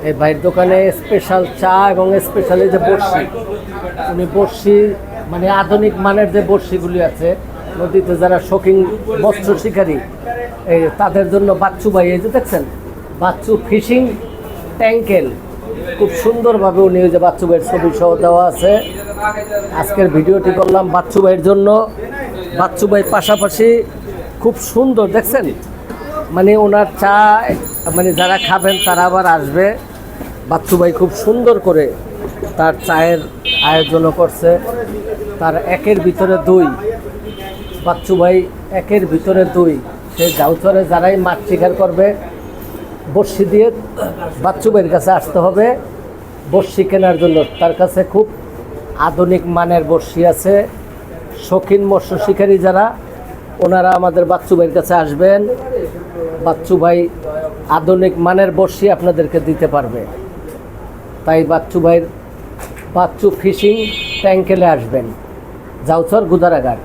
এই ভাইয়ের দোকানে স্পেশাল চা এবং স্পেশাল এই যে বড়শি, উনি বড়শি মানে আধুনিক মানের যে বড়শিগুলি আছে, নদীতে যারা শৌখিন মৎস্য শিকারী এই তাদের জন্য বাচ্চু ভাই, এই যে দেখছেন বাচ্চু ফিশিং ট্যাঙ্কেল, খুব সুন্দরভাবে উনি ওই যে বাচ্চু ভাইয়ের ছবি সহ দেওয়া আছে। আজকের ভিডিওটি করলাম বাচ্চু ভাইয়ের জন্য। বাচ্চু ভাই পাশাপাশি খুব সুন্দর দেখছেন, মানে ওনার চা মানে যারা খাবেন তারা আবার আসবে। বাচ্চু ভাই খুব সুন্দর করে তার চায়ের আয়োজনও করছে। তার একের ভিতরে দুই, বাচ্চু ভাই একের ভিতরে দুই। সে জাউচরে যারাই মাছ শিকার করবে বড়শি দিয়ে বাচ্চু ভাইয়ের কাছে আসতে হবে বড়শি কেনার জন্য। তার কাছে খুব আধুনিক মানের বড়শি আছে। শৌখিন মৎস্য শিকারী যারা, ওনারা আমাদের বাচ্চু ভাইয়ের কাছে আসবেন। বাচ্চু ভাই আধুনিক মানের বড়শি আপনাদেরকে দিতে পারবে। তাই বাচ্চু ভাইয়ের বাচ্চু ফিশিং ট্যাঙ্কেলে আসবেন, জাউচর গুদারাঘাট।